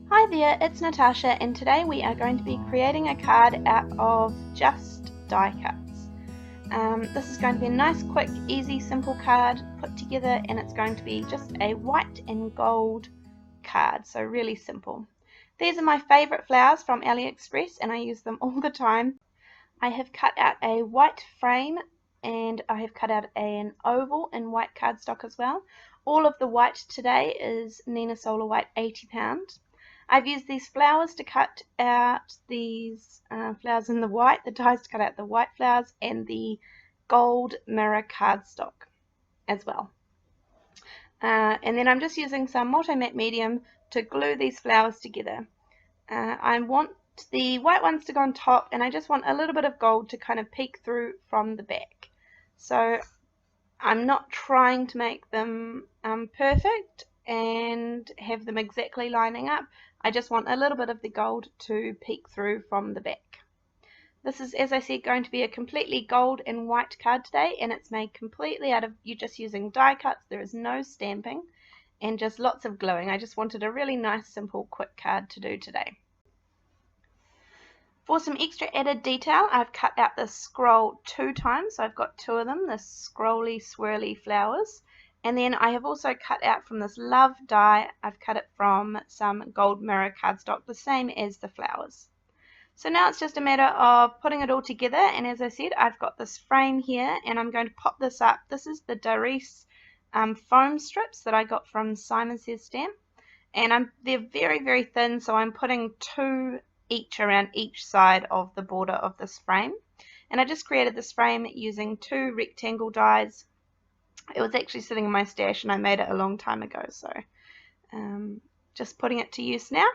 Hi there, it's Natasha, and today we are going to be creating a card out of just die cuts. This is going to be a nice, quick, easy, simple card put together, and it's going to be just a white and gold card, so really simple. These are my favourite flowers from AliExpress, and I use them all the time. I have cut out a white frame, and I have cut out an oval in white cardstock as well. All of the white today is Nina Solar White 80 pound. I've used these flowers to cut out these flowers in the white, the dies to cut out the white flowers, and the gold mirror cardstock as well. And then I'm just using some multi-matte medium to glue these flowers together. I want the white ones to go on top, and I just want a little bit of gold to kind of peek through from the back. So I'm not trying to make them perfect and have them exactly lining up. I just want a little bit of the gold to peek through from the back. This is, as I said, going to be a completely gold and white card today, and it's made completely out of you just using die cuts. There is no stamping and just lots of gluing. I just wanted a really nice, simple, quick card to do today. For some extra added detail, I've cut out this scroll 2 times, so I've got 2 of them, the scrolly, swirly flowers. And then I have also cut out from this love die, I've cut it from some gold mirror cardstock, the same as the flowers. So now it's just a matter of putting it all together, and as I said, I've got this frame here, and I'm going to pop this up. This is the Doris foam strips that I got from Simon Says Stamp, and they're very, very thin, so I'm putting 2 each around each side of the border of this frame. And I just created this frame using 2 rectangle dies. It was actually sitting in my stash and I made it a long time ago, so just putting it to use now.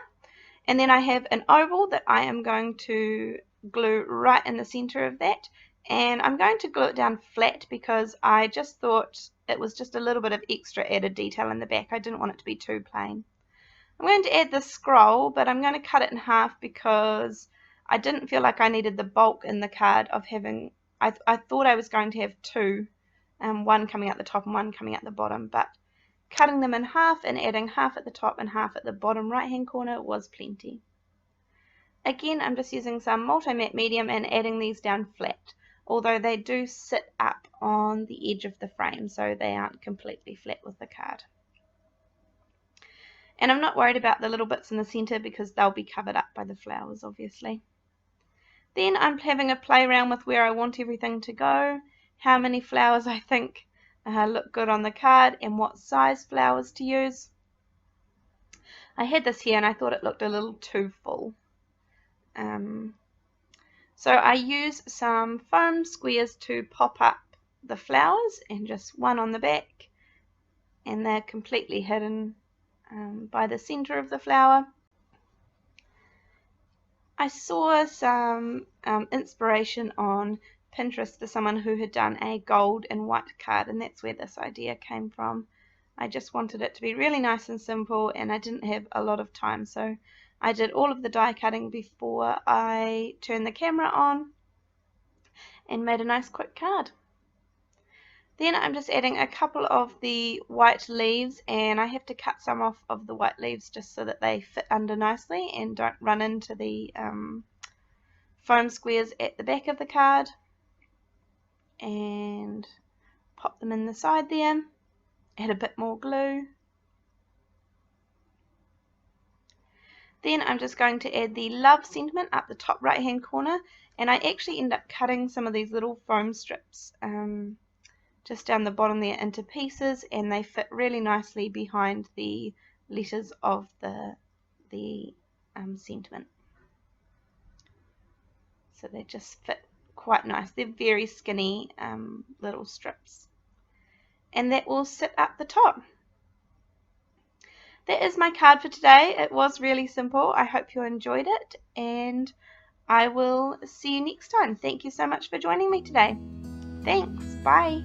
And then I have an oval that I am going to glue right in the center of that, and I'm going to glue it down flat because I just thought it was just a little bit of extra added detail in the back. I didn't want it to be too plain. I'm going to add the scroll, but I'm going to cut it in half because I didn't feel like I needed the bulk in the card of having, I thought I was going to have 2, one coming out the top and one coming out the bottom, but cutting them in half and adding half at the top and half at the bottom right hand corner was plenty. Again, I'm just using some multi-matte medium and adding these down flat, although they do sit up on the edge of the frame, so they aren't completely flat with the card. And I'm not worried about the little bits in the center because they'll be covered up by the flowers, obviously. Then I'm having a play around with where I want everything to go, how many flowers I think look good on the card, and what size flowers to use. I had this here and I thought it looked a little too full. So I use some foam squares to pop up the flowers, and just one on the back, and they're completely hidden by the center of the flower. I saw some inspiration on Pinterest for someone who had done a gold and white card, and that's where this idea came from. I just wanted it to be really nice and simple, and I didn't have a lot of time, so I did all of the die cutting before I turned the camera on and made a nice quick card. Then I'm just adding a couple of the white leaves, and I have to cut some off of the white leaves just so that they fit under nicely and don't run into the foam squares at the back of the card, and pop them in the side there. Add a bit more glue. Then I'm just going to add the love sentiment up the top right hand corner, and I actually end up cutting some of these little foam strips just down the bottom there into pieces, and they fit really nicely behind the letters of the sentiment. So they just fit quite nice. They're very skinny little strips. And that will sit up the top. That is my card for today. It was really simple. I hope you enjoyed it, and I will see you next time. Thank you so much for joining me today. Thanks. Bye.